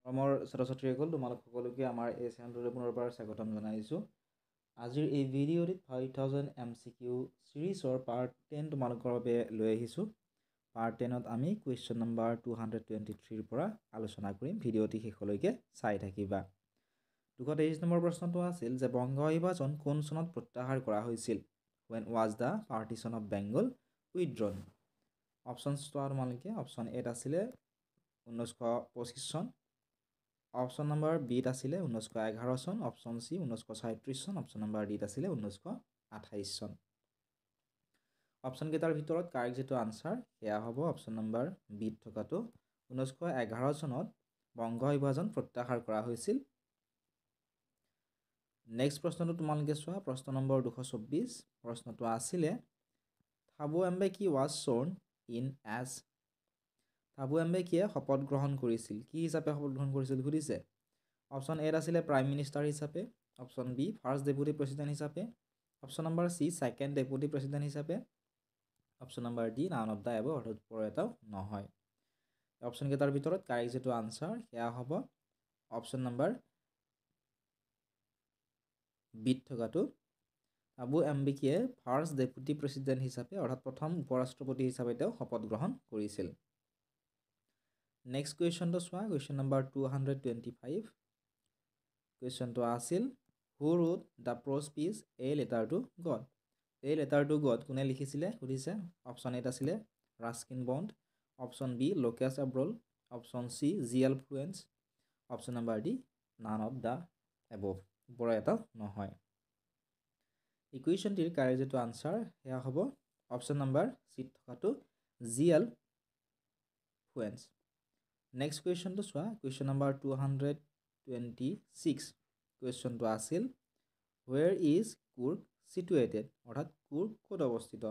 মোৰ ছাত্ৰ ছাত্ৰীসকল তোমালোক সকলোকে আমাৰ এই চেনেলটোলৈ পুনৰবাৰ স্বাগতম জনাইছোঁ। আজিৰ এই ভিডিঅ'টিত 5000 MCQ চিৰিজৰ পাৰ্ট 10 তোমালোকৰ বাবে লৈ আহিছোঁ। পাৰ্ট 10ত আমি কুৱেশ্যন নম্বৰ 223ৰ পৰা আলোচনা কৰিম। ভিডিঅ'টি শেষলৈকে চাই থাকিবা। 223 নম্বৰ প্ৰশ্নটো আছিল যে বংগ বিভাজন কোন চনত প্ৰত্যাহাৰ কৰা হৈছিল? When was the partition of Bengal withdrawn? Options চোৱা তোমালোকে। অপশ্যন এত আছিলে 1925 চন, অপশ্যন নম্বৰ বিত আছিলে 1911 চন, অপশ্যন চি 1937 চন, অপশ্যন নম্বৰ ডিত আছিলে 1928 চন। অপশ্যন কেইটাৰ ভিতৰত কাৰেক্ট যিটো আনচাৰ সেয়া হ'ব অপশ্যন নম্বৰ বিত থকাটো 1911 চনত বংগ বিভাজন প্ৰত্যাহাৰ কৰা হৈছিল। নেক্সট প্ৰশ্নটো তোমালোকে চোৱা। প্ৰশ্ন নম্বৰ 224। প্ৰশ্নটো আছিলে থাবু Mbeki was shown in as. থাবু এম্বেকিয়ে শপত গ্ৰহণ কৰিছিল। কি হিচাপে শপত গ্ৰহণ কৰিছিল সুধিছে। অপশ্যন এত আছিলে প্ৰাইম মিনিষ্টাৰ হিচাপে, option B first deputy president হিচাপে, option number C second deputy president হিচাপে, option number D none of the above অৰ্থাৎ ওপৰৰ এটাও নহয়। অপশ্যন কেইটাৰ ভিতৰত কাৰেক্ট যিটো আনচাৰ সেয়া হ'ব অপশ্যন নম্বৰ বিত থকাটো। থাবু এম্বেকিয়ে ফাৰ্ষ্ট ডেপুটি প্ৰেচিডেণ্ট হিচাপে অৰ্থাৎ প্ৰথম উপৰাষ্ট্ৰপতি হিচাপে তেওঁ শপত গ্ৰহণ কৰিছিল। নেক্সট কুৱেশ্যনটো চোৱা। Question number 225। কুৱেশ্যনটো আছিল who wrote the prose piece a letter to God. এই লেটাৰ টু গড কোনে লিখিছিলে সুধিছে। অপশ্যন এত আছিলে Ruskin Bond, option B Lokesh Abrol, option C G L. Fuentes, option number D none of the above ওপৰৰ এটা নহয়। ইকুৱেশ্যনটিৰ কাৰেক্ট যিটো আনচাৰ সেয়া হ'ব অপশ্যন নম্বৰ চিত থকাটো জি.এল. ফ্লুৱেন্স। নেক্সট কুৱেশ্যনটো চোৱা। Question number 226। কুৱেশ্যনটো আছিল হুৱেৰ ইজ কুৰ্গ চিটুৱেটেড অৰ্থাৎ কুৰ্গ ক'ত অৱস্থিত।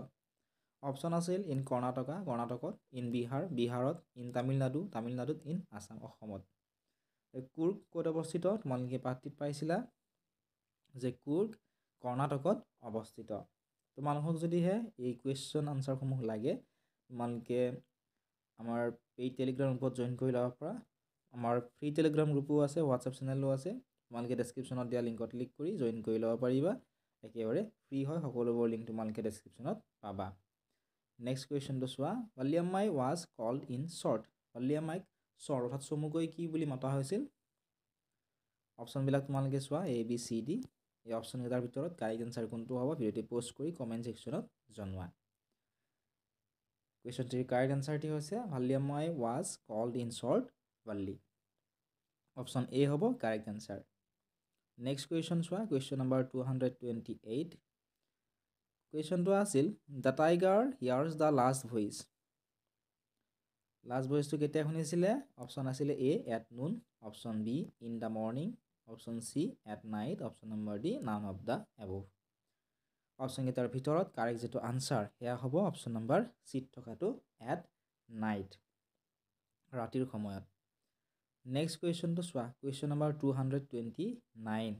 অপশ্যন আছিল ইন কৰ্ণাটকা কৰ্ণাটকত, ইন বিহাৰ বিহাৰত, ইন তামিলনাডু তামিলনাডুত, ইন আছাম অসমত। কুৰ্গ ক'ত অৱস্থিত তোমালোকে পাঠটিত পাইছিলা যে কুৰ্গ কৰ্ণাটকত অৱস্থিত। তোমালোকক যদিহে এই কুৱেশ্যন আনচাৰসমূহ লাগে তোমালোকে আমাৰ পেইড টেলিগ্ৰাম গ্ৰুপত জইন কৰি ল'ব পৰা। আমাৰ ফ্ৰী টেলিগ্ৰাম গ্ৰুপো আছে, হোৱাটছএপ চেনেলো আছে। তোমালোকে ডেছক্ৰিপশ্যনত দিয়া লিংকত ক্লিক কৰি জইন কৰি ল'ব পাৰিবা। একেবাৰে ফ্ৰী হয়, সকলোবোৰ লিংক তোমালোকে ডেছক্ৰিপশ্যনত পাবা। নেক্সট কুৱেশ্যনটো চোৱা। Valliammai was called in short. ভাল্লিয়াম্মাইক শ্বৰ্ট অৰ্থাৎ চমুকৈ কি বুলি মতা হৈছিল। অপশ্যনবিলাক তোমালোকে চোৱা এ বি চি ডি। এই অপশ্যনকেইটাৰ ভিতৰত কাৰেক্ট এনচাৰ কোনটো হ'ব ভিডিঅ'টি প'ষ্ট কৰি কমেণ্ট ছেকশ্যনত জনোৱা। কুৱেশ্যনটিৰ কাৰেক্ট এনচাৰটি হৈছে Valliammai was called in short Valli. Option A হ'ব কাৰেক্ট এনচাৰ। নেক্সট কুৱেশ্যন চোৱা। Question number 228। কুৱেশ্যনটো আছিল the tiger hears the last voice. Last ভইচটো কেতিয়া শুনিছিলে। অপশ্যন আছিলে A at noon, option B in the morning, option C at night, option number D none of the above. অপশ্যনকেইটাৰ ভিতৰত correct যিটো আনচাৰ সেয়া হ'ব অপশ্যন নম্বৰ চিত থকাটো এট নাইট ৰাতিৰ সময়ত। নেক্সট কুৱেশ্যনটো চোৱা। Question number 229।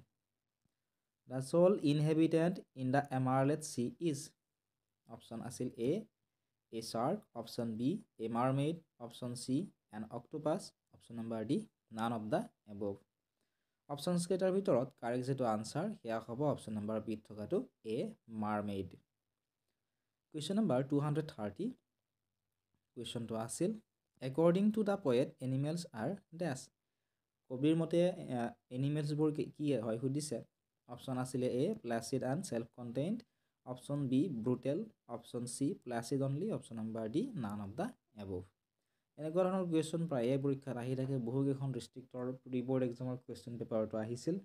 The sole inhabitant in the emerald sea is. Option আছিল A shark, option B a mermaid, option C an octopus, option number D none of the above. অপশ্যনছকেইটাৰ ভিতৰত correct যিটো answer সেয়া হ'ব option number বিত থকাটো a mermaid. Question number 230। কুৱেশ্যনটো আছিল according to the poet animals are ডেছ। কবিৰ মতে এনিমেলছবোৰ কি হয় সুধিছে। অপশ্যন আছিলে A placid and self contained, option B brutal, option C placid only, option number D none of the above. এনেকুৱা ধৰণৰ কুৱেশ্যন প্ৰায়ে পৰীক্ষাত আহি থাকে। বহুকেইখন ডিষ্ট্ৰিক্টৰ প্ৰি বৰ্ড এক্সামৰ কুৱেশ্যন পেপাৰটো আহিছিল।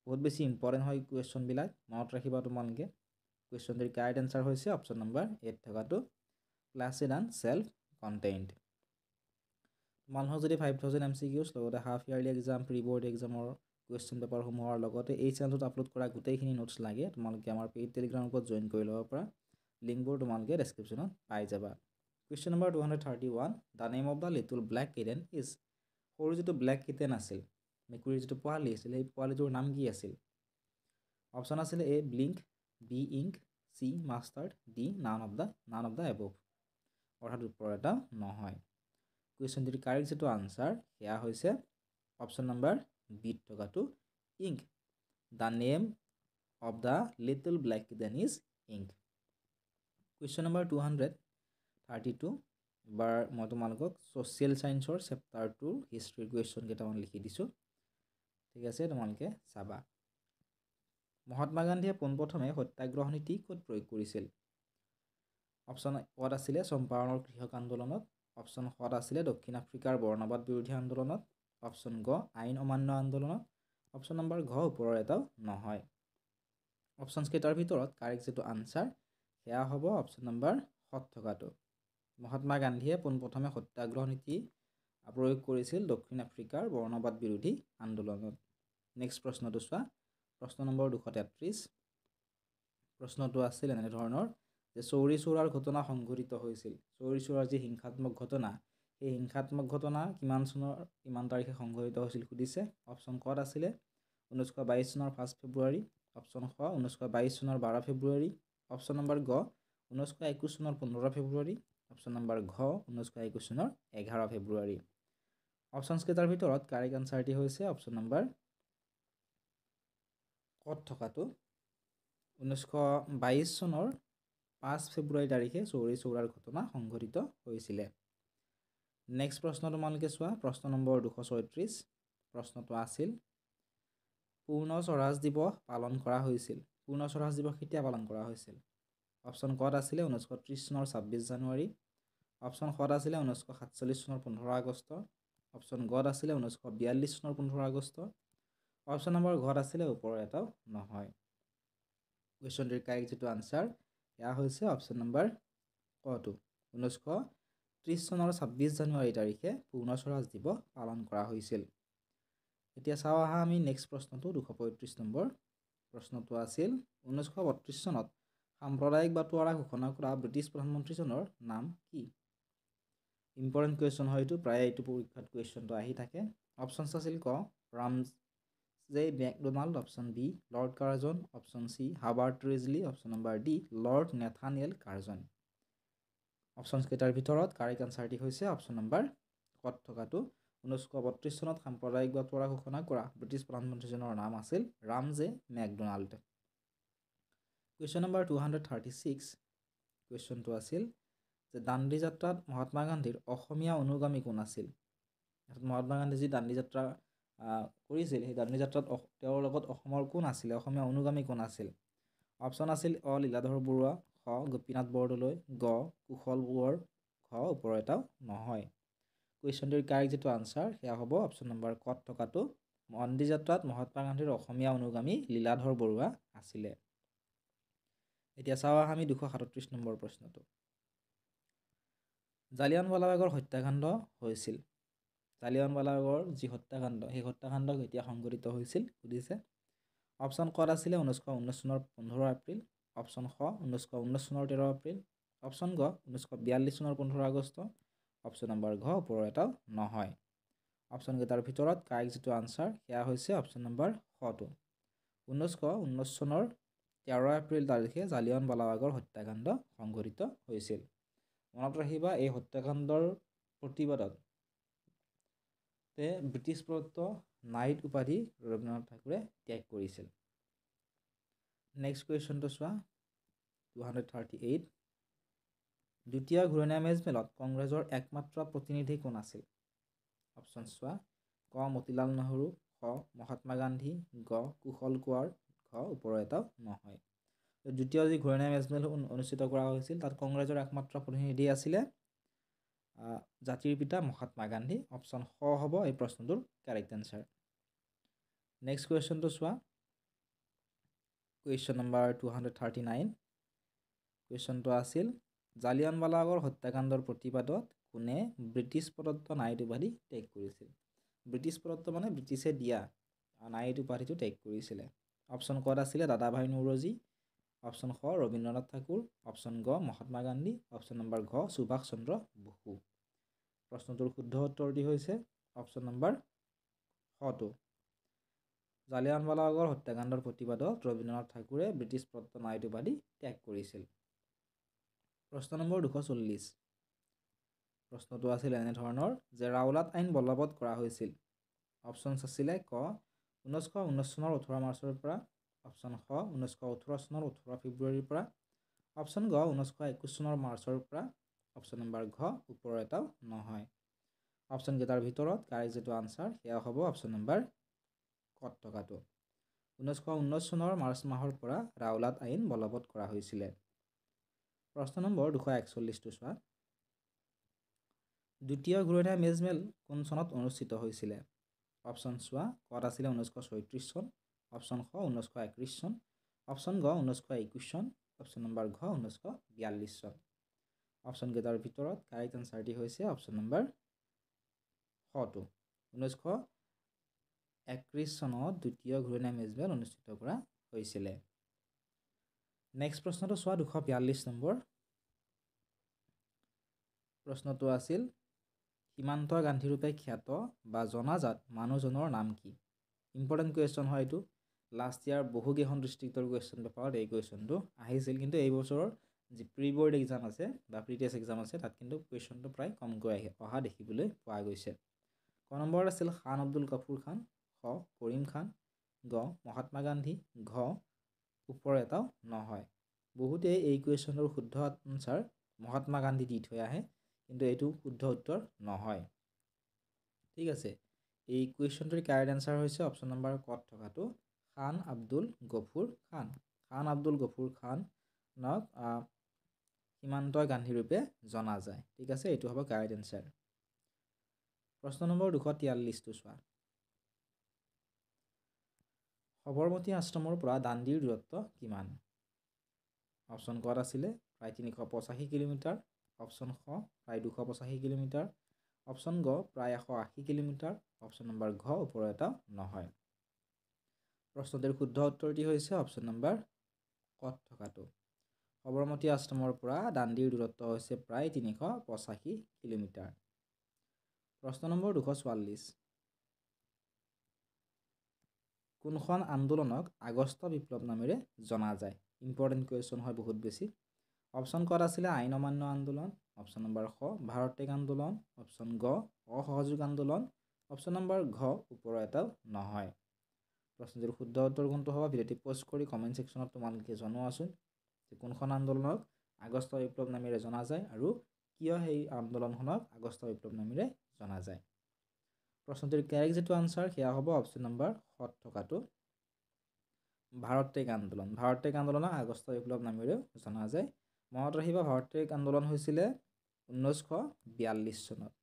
বহুত বেছি ইম্পৰ্টেণ্ট হয় কুৱেশ্যনবিলাক, মনত ৰাখিবা তোমালোকে। কুৱেশ্যনটিৰ কাৰেক্ট এনচাৰ হৈছে অপশ্যন নম্বৰ এত থকাটো প্লাচিড এণ্ড ছেল্ফ কণ্টেইনড। মানুহক যদি 5000 MCQs লগতে half yearly exam pre board এক্সামৰ কুৱেশ্যন পেপাৰসমূহৰ লগতে এই চেনেলটোত আপলোড কৰা গোটেইখিনি নোটছ লাগে তোমালোকে আমাৰ পেইড টেলিগ্ৰাম গ্ৰুপত জইন কৰি ল'ব পৰা। লিংকবোৰ তোমালোকে ডেছক্ৰিপশ্যনত পাই যাবা। Question number 231। The name of the little black kitten is. সৰু যিটো ব্লেক কিটেন আছিল, মেকুৰীৰ যিটো পোৱালি আছিল, সেই পোৱালিটোৰ নাম কি আছিল। অপশ্যন আছিলে A blink, B ink, C mustard, D none of the above অৰ্থাৎ ওপৰৰ এটা নহয়। কুৱেশ্যনটিৰ কাৰেক্ট যিটো আনচাৰ সেয়া হৈছে অপশ্যন নম্বৰ বিত থকাটো ইংক the name of the little black kitten is ইংক কুৱেশ্যন নম্বৰ 232 এবাৰ মই তোমালোকক ছ'চিয়েল ছায়েন্সৰ চেপ্টাৰ 2 হিষ্ট্ৰীৰ কুৱেশ্যন কেইটামান লিখি দিছোঁ ঠিক আছে তোমালোকে চাবা মহাত্মা গান্ধীয়ে পোনপ্ৰথমে সত্যাগ্ৰহ নীতি ক'ত প্ৰয়োগ কৰিছিল অপশ্যন ক'ত আছিলে চম্পাৰণৰ কৃষক আন্দোলনত অপশ্যন ক'ত আছিলে দক্ষিণ আফ্ৰিকাৰ বৰ্ণবাদ বিৰোধী আন্দোলনত অপশ্যন গ আইন অমান্য আন্দোলনত অপশ্যন নম্বৰ ঘ ওপৰৰ এটাও নহয় অপশ্যনছ কেইটাৰ ভিতৰত কাৰেক্ট যিটো আনচাৰ সেয়া হ'ব অপশ্যন নম্বৰ সৎ থকাটো মহাত্মা গান্ধীয়ে পোনপ্ৰথমে সত্যাগ্ৰহ নীতি প্ৰয়োগ কৰিছিল দক্ষিণ আফ্ৰিকাৰ বৰ্ণবাদ বিৰোধী আন্দোলনত নেক্সট প্ৰশ্নটো চোৱা প্ৰশ্ন নম্বৰ 233 প্ৰশ্নটো আছিল এনেধৰণৰ যে চৌৰি চৌৰাৰ ঘটনা সংঘটিত হৈছিল চৌৰি চৌৰাৰ যি হিংসাত্মক ঘটনা এই হিংসাত্মক ঘটনা কিমান তাৰিখে সংঘটিত হৈছিল সুধিছে অপশ্যন ক'ত আছিলে 1922 চনৰ 1 ফেব্ৰুৱাৰী অপশ্যন খ 1922 চনৰ 12 ফেব্ৰুৱাৰী অপশ্যন নম্বৰ গ 1921 চনৰ 15 ফেব্ৰুৱাৰী অপশ্যন নম্বৰ ঘ 1921 চনৰ 11 ফেব্ৰুৱাৰী অপশ্যনছ কেইটাৰ ভিতৰত কাৰেক্ট আনচাৰটি হৈছে অপশ্যন নম্বৰ ক'ত থকাটো 1922 চনৰ 5 ফেব্ৰুৱাৰী তাৰিখে চৌৰি চৌৰাৰ ঘটনা সংঘটিত হৈছিলে নেক্সট প্ৰশ্ন তোমালোকে চোৱা প্ৰশ্ন নম্বৰ 236 প্ৰশ্নটো আছিল পূৰ্ণ স্বৰাজ দিৱস পালন কৰা হৈছিল পূৰ্ণ স্বৰাজ দিৱস কেতিয়া পালন কৰা হৈছিল অপশ্যন ক'ত আছিলে 1930 চনৰ 26 জানুৱাৰী অপশ্যন ক'ত আছিলে 1947 চনৰ 15 আগষ্ট অপশ্যন গত আছিলে 1942 চনৰ 15 আগষ্ট অপশ্যন নম্বৰ ঘত আছিলে ওপৰৰ এটাও নহয় কুৱেশ্যনটিৰ কাৰেক্ট যিটো আনচাৰ এয়া হৈছে অপশ্যন নম্বৰ কটো 1930 চনৰ 26 জানুৱাৰী তাৰিখে পূৰ্ণ স্বৰাজ দিৱস পালন কৰা হৈছিল এতিয়া চাওঁ আহা আমি নেক্সট প্ৰশ্নটো 235 নম্বৰ প্ৰশ্নটো আছিল 1932 চনত সাম্প্ৰদায়িক বাটোৱাৰা ঘোষণা কৰা ব্ৰিটিছ প্ৰধানমন্ত্ৰীজনৰ নাম কি ইম্পৰ্টেণ্ট কুৱেশ্যন হয় এইটো প্ৰায় এইটো পৰীক্ষাত কুৱেশ্যনটো আহি থাকে অপশ্যনছ আছিল ক Ramsay MacDonald option B Lord Curzon option C Herbert Risley option number D Lord Nathaniel Curzon options কেইটাৰ ভিতৰত কাৰেক্ট আনচাৰটি হৈছে অপশ্যন নম্বৰ কত থকাটো 1932 চনত সাম্প্ৰদায়িক বাটোৱাৰা ঘোষণা কৰা ব্ৰিটিছ প্ৰধানমন্ত্ৰীজনৰ নাম আছিল ৰামজে মেকডোনাল্ড কুৱেশ্যন নম্বৰ 236 কুৱেশ্যনটো আছিল যে দাণ্ডী যাত্ৰাত মহাত্মা গান্ধীৰ অসমীয়া অনুগামী কোন আছিল মহাত্মা গান্ধী যি দাণ্ডী যাত্ৰা কৰিছিল সেই দাণ্ডী যাত্ৰাত তেওঁৰ লগত অসমৰ কোন আছিল অসমীয়া অনুগামী কোন আছিল অপশ্যন আছিল অ লীলাধৰ বৰুৱা খ গোপীনাথ বৰদলৈ গ কুশল কোঁৱৰ খ ওপৰৰ এটাও নহয় কুৱেশ্যনটিৰ কাৰেক্ট যিটো আনচাৰ সেয়া হ'ব অপশ্যন নম্বৰ কত থকাটো দাণ্ডী যাত্ৰাত মহাত্মা গান্ধীৰ অসমীয়া অনুগামী লীলাধৰ বৰুৱা আছিলে এতিয়া চাওঁ আমি 237 নম্বৰ প্ৰশ্নটো জালিয়ানৱালাবাগৰ হত্যাকাণ্ড হৈছিল জালিয়ানৱালাবাগৰ যি হত্যাকাণ্ড সেই হত্যাকাণ্ড কেতিয়া সংঘটিত হৈছিল সুধিছে অপশ্যন ক'ত আছিলে 1919 চনৰ 15 এপ্ৰিল অপশ্যন খ 1919 চনৰ 13 এপ্ৰিল অপশ্যন গ 1942 চনৰ 15 আগষ্ট অপশ্যন নম্বৰ ঘ ওপৰৰ এটাও নহয় অপশ্যন কেইটাৰ ভিতৰত কাৰেক্ট যিটো আনচাৰ সেয়া হৈছে অপশ্যন নম্বৰ খটো 1919 চনৰ 13 এপ্ৰিল তাৰিখে জালিয়ানৱালাবাগৰ হত্যাকাণ্ড সংঘটিত হৈছিল মনত ৰাখিবা এই হত্যাকাণ্ডৰ প্ৰতিবাদত ব্ৰিটিছ প্ৰদত্ত নাইট উপাধি ৰবীন্দ্ৰনাথ ঠাকুৰে ত্যাগ কৰিছিল নেক্সট কুৱেশ্যনটো চোৱা 238 দ্বিতীয় ঘূৰণীয়া মেজমেলত কংগ্ৰেছৰ একমাত্ৰ প্ৰতিনিধি কোন আছিল অপশ্যন চোৱা ক মতিলাল নেহৰু খ মহাত্মা গান্ধী গ কুশল কোঁৱৰ ঘ ওপৰৰ এটাও নহয় দ্বিতীয় যি ঘূৰণীয়া মেজমেল অনুষ্ঠিত কৰা হৈছিল তাত কংগ্ৰেছৰ একমাত্ৰ প্ৰতিনিধি আছিলে জাতিৰ পিতা মহাত্মা গান্ধী অপশ্যন খ হ'ব এই প্ৰশ্নটোৰ কাৰেক্ট এনচাৰ নেক্সট কুৱেশ্যনটো চোৱা কুৱেশ্যন নম্বৰ 239 কুৱেশ্যনটো আছিল জালিয়ানৱালাবাগৰ হত্যাকাণ্ডৰ প্ৰতিবাদত কোনে ব্ৰিটিছ প্ৰদত্ত নাইট উপাধি ত্যাগ কৰিছিল ব্ৰিটিছ প্ৰদত্ত মানে ব্ৰিটিছে দিয়া নাইট উপাধিটো ত্যাগ কৰিছিলে অপশ্যন ক'ত আছিলে দাদাভাই নৌৰোজী অপশ্যন খ ৰবীন্দ্ৰনাথ ঠাকুৰ অপশ্যন গ মহাত্মা গান্ধী অপশ্যন নম্বৰ ঘ সুভাষ চন্দ্ৰ বসু প্ৰশ্নটোৰ শুদ্ধ উত্তৰটি হৈছে অপশ্যন নম্বৰ খটো জালিয়ানৱালাবাগৰ হত্যাকাণ্ডৰ প্ৰতিবাদত ৰবীন্দ্ৰনাথ ঠাকুৰে ব্ৰিটিছ প্ৰদত্ত নাইট উপাধি ত্যাগ কৰিছিল প্ৰশ্ন নম্বৰ 240 প্ৰশ্নটো আছিল এনেধৰণৰ যে ৰাওলাট আইন বলবৎ কৰা হৈছিল অপশ্যনছ আছিলে ক 1919 চনৰ 18 মাৰ্চৰ পৰা, অপশ্যন খ 1918 চনৰ 18 ফেব্ৰুৱাৰীৰ পৰা, অপশ্যন গ 1921 চনৰ মাৰ্চৰ পৰা, অপশ্যন নম্বৰ ঘ ওপৰৰ এটাও নহয়। অপশ্যন কেইটাৰ ভিতৰত কাৰেক্ট যিটো আনচাৰ সেয়া হ'ব অপশ্যন নম্বৰ কত থকাটো। 1919 চনৰ মাৰ্চ মাহৰ পৰা ৰাওলাট আইন বলবৎ কৰা হৈছিলে। প্ৰশ্ন নম্বৰ 241টো চোৱা। দ্বিতীয় ঘূৰণীয়া মেজমেল কোন চনত অনুষ্ঠিত হৈছিলে? অপশ্যন চোৱা, কত আছিলে 1936 চন, অপশ্যন খ 1931 চন, অপশ্যন গ 1921 চন, অপশ্যন নম্বৰ ঘ 1942 চন। অপশ্যন কেইটাৰ ভিতৰত কাৰেক্ট আনচাৰটি হৈছে অপশ্যন নম্বৰ খটো। 1931 চনত দ্বিতীয় ঘূৰণীয়া মেজমেল অনুষ্ঠিত কৰা হৈছিলে। নেক্সট প্ৰশ্নটো চোৱা 242 নম্বৰ। প্ৰশ্নটো আছিল সীমান্ত গান্ধী ৰূপে খ্যাত বা জনাজাত মানুহজনৰ নাম কি? ইম্পৰ্টেণ্ট কুৱেশ্যন হয় এইটো। লাষ্ট ইয়াৰ বহুকেইখন ডিষ্ট্ৰিক্টৰ কুৱেশ্যন পেপাৰত এই কুৱেশ্যনটো আহিছিল, কিন্তু এই বছৰৰ যি প্ৰি বৰ্ড এক্সাম আছে বা প্ৰি টেষ্ট এক্সাম আছে তাত কিন্তু কুৱেশ্যনটো প্ৰায় কমকৈ অহা দেখিবলৈ পোৱা গৈছে। ক নম্বৰত আছিল খান আব্দুল গফুৰ খান, খ কৰিম খান, গ মহাত্মা গান্ধী, ঘ ওপৰ এটাও নহয়। বহুতেই এই কুৱেশ্যনৰ শুদ্ধ আনচাৰ মহাত্মা গান্ধী দি থৈ আহে, কিন্তু এইটো শুদ্ধ উত্তৰ নহয়। ঠিক আছে, এই কুৱেশ্যনটোৰ কাৰেক্ট আনচাৰ হৈছে অপশ্যন নম্বৰ কত থকাটো খান আব্দুল গফুৰ খান। খান আব্দুল গফুৰ খানক সীমান্ত গান্ধী ৰূপে জনা যায়। ঠিক আছে, এইটো হ'ব কাৰেক্ট আনচাৰ। প্ৰশ্ন নম্বৰ 243টো চোৱা। সবৰমতী আশ্ৰমৰ পৰা দাণ্ডিৰ দূৰত্ব কিমান? অপশ্যন কত আছিলে প্ৰায় 385 কিলোমিটাৰ, অপশ্যন খ প্ৰায় 285 কিলোমিটাৰ, অপশ্যন গ প্ৰায় 180 কিলোমিটাৰ, অপশ্যন নম্বৰ ঘ ওপৰৰ এটা নহয়। প্ৰশ্নটিৰ শুদ্ধ উত্তৰটি হৈছে অপশ্যন নম্বৰ কত থকাটো। সবৰমতী আশ্ৰমৰ পৰা দাণ্ডিৰ দূৰত্ব হৈছে প্ৰায় 385 কিলোমিটাৰ। প্ৰশ্ন নম্বৰ 244। কোনখন আন্দোলনক আগষ্ট বিপ্লৱ নামেৰে জনা যায়? ইম্পৰ্টেণ্ট কুৱেশ্যন হয় বহুত বেছি। অপশ্যন কত আছিলে আইন অমান্য আন্দোলন, অপশ্যন নম্বৰ খ ভাৰত ত্যাগ আন্দোলন, অপশ্যন গ অসহযোগ আন্দোলন, অপশ্যন নম্বৰ ঘ ওপৰৰ এটাও নহয়। প্ৰশ্নটিৰ শুদ্ধ উত্তৰ কোনটো হ'ব ভিডিঅ'টি পোষ্ট কৰি কমেণ্ট ছেকশ্যনত তোমালোকে জনোৱাচোন যে কোনখন আন্দোলনক আগষ্ট বিপ্লৱ নামেৰে জনা যায় আৰু কিয় সেই আন্দোলনখনক আগষ্ট বিপ্লৱ নামেৰে জনা যায়। প্ৰশ্নটিৰ কাৰেক্ট যিটো আনচাৰ সেয়া হ'ব অপশ্যন নম্বৰ খত থকাটো ভাৰত ত্যাগ আন্দোলন। ভাৰত ত্যাগ আন্দোলনক আগষ্ট বিপ্লৱ নামেৰেও জনা যায়। মনত ৰাখিবা ভাৰত ত্যাগ আন্দোলন হৈছিলে 1942 চনত।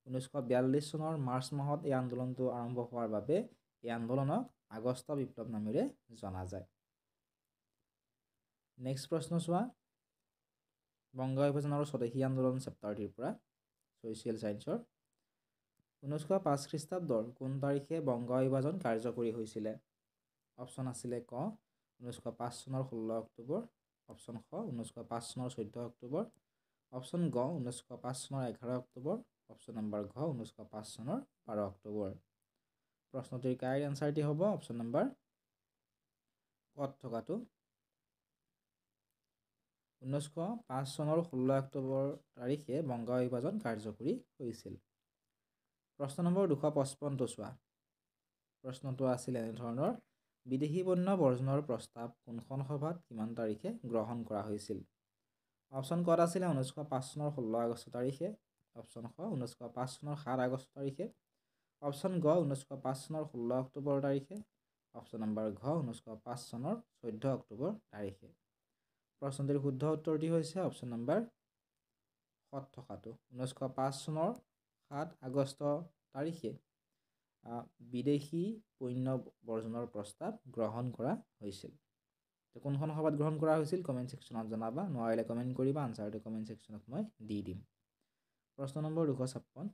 1942 চনৰ মাৰ্চ মাহত এই আন্দোলনটো আৰম্ভ হোৱাৰ বাবে এই আন্দোলনক আগষ্ট বিপ্লৱ নামেৰে জনা যায়। নেক্সট প্ৰশ্ন চোৱা। বংগ বিভাজন আৰু স্বদেশী আন্দোলন চেপ্টাৰ 3 পৰা ছ'চিয়েল ছায়েন্সৰ। 1905 খ্ৰীষ্টাব্দৰ কোন তাৰিখে বংগ বিভাজন কাৰ্যকৰী হৈছিলে? অপশ্যন আছিলে ক 1905 চনৰ 16 অক্টোবৰ, অপশ্যন খ 1905 চনৰ 14 অক্টোবৰ, অপশ্যন গ 1905 চনৰ 11 অক্টোবৰ, অপশ্যন নম্বৰ ঘ 1905 চনৰ 12 অক্টোবৰ। প্ৰশ্নটিৰ কাৰেক্ট আনচাৰটি হ'ব অপশ্যন নম্বৰ কত থকাটো 1905 চনৰ 16 অক্টোবৰ তাৰিখে বংগ বিভাজন কাৰ্যকৰী হৈছিল। প্ৰশ্ন নম্বৰ 255টো চোৱা। প্ৰশ্নটো আছিল এনেধৰণৰ বিদেশী পণ্য বৰ্জনৰ প্ৰস্তাৱ কোনখন সভাত কিমান তাৰিখে গ্ৰহণ কৰা হৈছিল? অপশ্যন কত আছিলে 1905 চনৰ 16 আগষ্ট তাৰিখে, অপশ্যন খ 1905 চনৰ 7 আগষ্ট তাৰিখে, অপশ্যন গ 1905 চনৰ 16 অক্টোবৰ তাৰিখে, অপশ্যন নম্বৰ ঘ 1905 চনৰ 14 অক্টোবৰ তাৰিখে। প্ৰশ্নটিৰ শুদ্ধ উত্তৰটি হৈছে অপশ্যন নম্বৰ খত থকাটো 1905 চনৰ 7 আগষ্ট তাৰিখে বিদেশী পণ্য বৰ্জনৰ প্ৰস্তাৱ গ্ৰহণ কৰা হৈছিল। কোনখন সভাত গ্ৰহণ কৰা হৈছিল কমেণ্ট ছেকশ্যনত জনাবা, নোৱাৰিলে কমেণ্ট কৰিবা, আনচাৰটো কমেণ্ট ছেকশ্যনত মই দি দিম। প্ৰশ্ন নম্বৰ 256।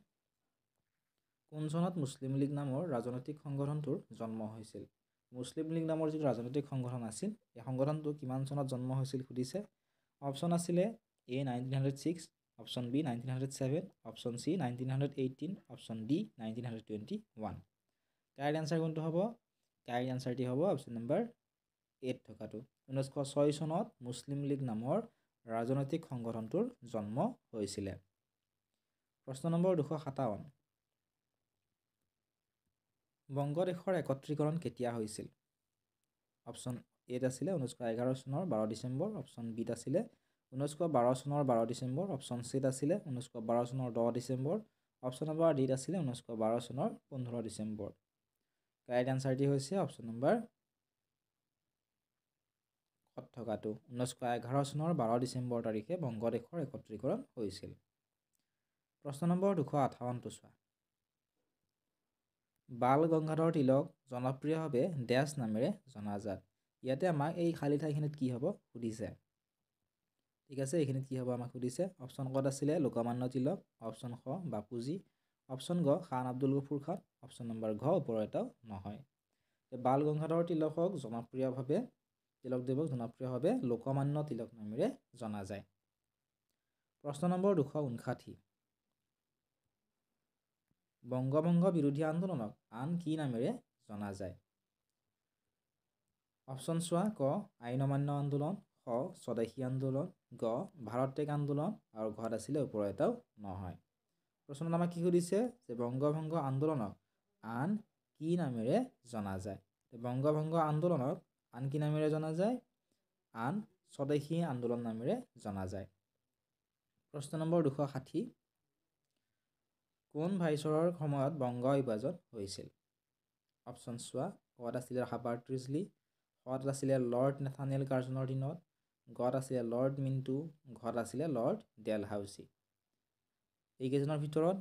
কোন চনত মুছলিম লীগ নামৰ ৰাজনৈতিক সংগঠনটোৰ জন্ম হৈছিল? মুছলিম লীগ নামৰ যিটো ৰাজনৈতিক সংগঠন আছিল এই সংগঠনটো কিমান চনত জন্ম হৈছিল সুধিছে। অপশ্যন আছিলে A 1906, option B 1907, option C 1918, option D 1921। Correct answer কোনটো হ'ব? কাৰেক্ট আনচাৰটি হ'ব অপশ্যন নম্বৰ 8 থকাটো। 1906 চনত মুছলিম লীগ নামৰ ৰাজনৈতিক সংগঠনটোৰ জন্ম হৈছিলে। প্ৰশ্ন নম্বৰ 257। বংগদেশৰ একত্ৰীকৰণ কেতিয়া হৈছিল? অপশ্যন এত আছিলে 1911 চনৰ 12 ডিচেম্বৰ, অপশ্যন বিত আছিলে 1912 চনৰ 12 ডিচেম্বৰ, অপশ্যন চিত আছিলে 1912 চনৰ 10 ডিচেম্বৰ, অপশ্যন নম্বৰ ডিত আছিলে 1912 চনৰ 15 ডিচেম্বৰ। কাৰেক্ট আনচাৰটি হৈছে অপশ্যন নম্বৰ কত থকাটো 1911 চনৰ 12 ডিচেম্বৰ তাৰিখে বংগদেশৰ একত্ৰীকৰণ হৈছিল। প্ৰশ্ন নম্বৰ 258 চোৱা। বাল গংগাধৰ তিলক জনপ্ৰিয়ভাৱে ডেছ নামেৰে জনাজাত। ইয়াতে আমাক এই খালী ঠাইখিনিত কি হ'ব সুধিছে। ঠিক আছে, এইখিনিত কি হ'ব আমাক সুধিছে। অপশ্যন কত আছিলে লোকমান্য তিলক, অপশ্যন খ বাপুজি, অপশ্যন গ খান আব্দুল গফুৰ খান, অপশ্যন নম্বৰ ঘ ওপৰৰ এটাও নহয়। বাল গংগাধৰ তিলকদেৱক জনপ্ৰিয়ভাৱে লোকমান্য তিলক নামেৰে জনা যায়। প্ৰশ্ন নম্বৰ 259। বংগভংগ বিৰোধী আন্দোলনক আন কি নামেৰে জনা যায়? অপশ্যন চোৱা ক আইন অমান্য আন্দোলন, খ স্বদেশী আন্দোলন, গ ভাৰত ত্যাগ আন্দোলন আৰু ঘত আছিলে ওপৰৰ এটাও নহয়। প্ৰশ্নত আমাক কি সুধিছে যে বংগভংগ আন্দোলনক আন কি নামেৰে জনা যায়? বংগভংগ আন্দোলনক আন কি নামেৰে জনা যায়? আন স্বদেশী আন্দোলন নামেৰে জনা যায়। প্ৰশ্ন নম্বৰ 260। কোন ভাইচৰৰ সময়ত বংগ বিভাজন হৈছিল? অপশ্যন চোৱা কত আছিলে হাবাৰ্ট ৰিজলি, খত আছিলে লৰ্ড নেথানিয়েল কাৰ্জনৰ দিনত, গত আছিলে লৰ্ড মিণ্টু, ঘত আছিলে লৰ্ড ডেলহাউচি। এইকেইজনৰ ভিতৰত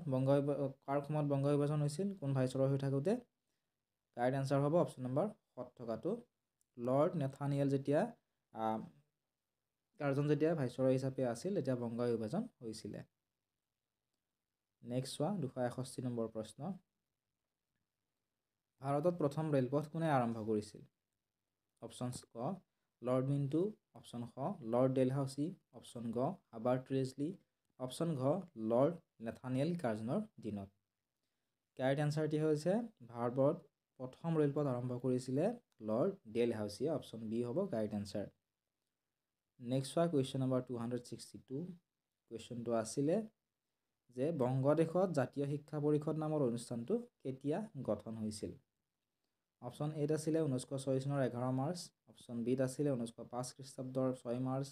কাৰ সময়ত বংগ বিভাজন হৈছিল? কোন ভাইচৰৰ হৈ থাকোঁতে? কাৰেক্ট আনচাৰ হ'ব অপশ্যন নম্বৰ কত থকাটো লৰ্ড নেথানিয়েল যেতিয়া কাৰ্জন যেতিয়া ভাইচৰয় হিচাপে আছিল তেতিয়া বংগ বিভাজন হৈছিলে। নেক্সট চোৱা 261 নম্বৰ প্ৰশ্ন। ভাৰতত প্ৰথম ৰেলপথ কোনে আৰম্ভ কৰিছিল? অপশ্যন ক লৰ্ড মিণ্টু, অপশ্যন খ লৰ্ড ডেলহাউচি, অপশ্যন গ হাবাৰ্ট ৰিজলি, অপশ্যন ঘ লৰ্ড নেথানিয়েল কাৰ্জনৰ দিনত। কাৰেক্ট এনচাৰটি হৈছে ভাৰতত প্ৰথম ৰেলপথ আৰম্ভ কৰিছিলে লৰ্ড ডেলহাউচিয়ে। অপশ্যন বি হ'ব কাৰেক্ট এনচাৰ। নেক্সট চোৱা কুৱেশ্যন নম্বৰ 262। কুৱেশ্যনটো আছিলে যে বংগদেশত জাতীয় শিক্ষা পৰিষদ নামৰ অনুষ্ঠানটো কেতিয়া গঠন হৈছিল? অপশ্যন এত আছিলে 1906 চনৰ 11 মাৰ্চ, অপশ্যন বিত আছিলে 1905 খ্ৰীষ্টাব্দৰ 6 মাৰ্চ,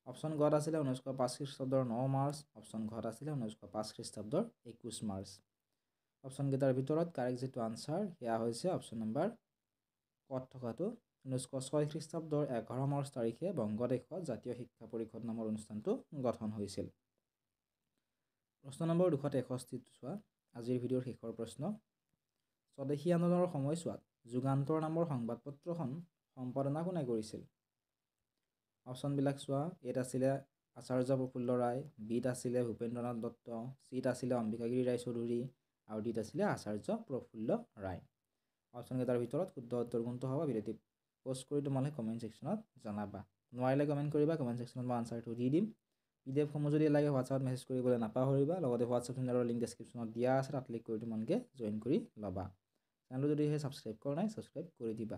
অপশ্যন গত আছিলে 1905 খ্ৰীষ্টাব্দৰ 9 মাৰ্চ, অপশ্যন ঘত আছিলে 1905 খ্ৰীষ্টাব্দৰ 21 মাৰ্চ। অপশ্যনকেইটাৰ ভিতৰত কাৰেক্ট যিটো আনচাৰ সেয়া হৈছে অপশ্যন নম্বৰ কত থকাটো 1906 খ্ৰীষ্টাব্দৰ 11 মাৰ্চ তাৰিখে বংগদেশত জাতীয় শিক্ষা পৰিষদ নামৰ অনুষ্ঠানটো গঠন হৈছিল। প্ৰশ্ন নম্বৰ 263 চোৱা। আজিৰ ভিডিঅ'ৰ শেষৰ প্ৰশ্ন। স্বদেশী আন্দোলনৰ সময়ছোৱাত যুগান্তৰ নামৰ সংবাদপত্ৰখন সম্পাদনা কোনে কৰিছিল? অপশ্যনবিলাক চোৱা। এত আছিলে আচাৰ্য প্ৰফুল্ল ৰায়, বিত আছিলে ভূপেন্দ্ৰনাথ দত্ত, চিত আছিলে অম্বিকাগিৰি ৰায়চৌধুৰী আৰু ডিত আছিলে আচাৰ্য প্ৰফুল্ল ৰায়। অপশ্যনকেইটাৰ ভিতৰত শুদ্ধ উত্তৰ কোনটো হ'ব ভিডিঅ'টি পোষ্ট কৰি তোমালোকে কমেণ্ট ছেকশ্যনত জনাবা। নোৱাৰিলে কমেণ্ট কৰিবা, কমেণ্ট ছেকশ্যনত মই আনচাৰটো দি দিম। PDF-সমূহ যদি লাগে হোৱাটছআপত মেছেজ কৰিবলৈ নাপাহৰিবা। লগতে হোৱাটছআপ চেনেলৰ লিংক ডেছক্ৰিপশ্যনত দিয়া আছে, তাত ক্লিক কৰি তোমালোকে জইন কৰি ল'বা। চেনেলটো যদি ছাবস্ক্ৰাইব কৰা নাই ছাবস্ক্ৰাইব কৰি দিবা।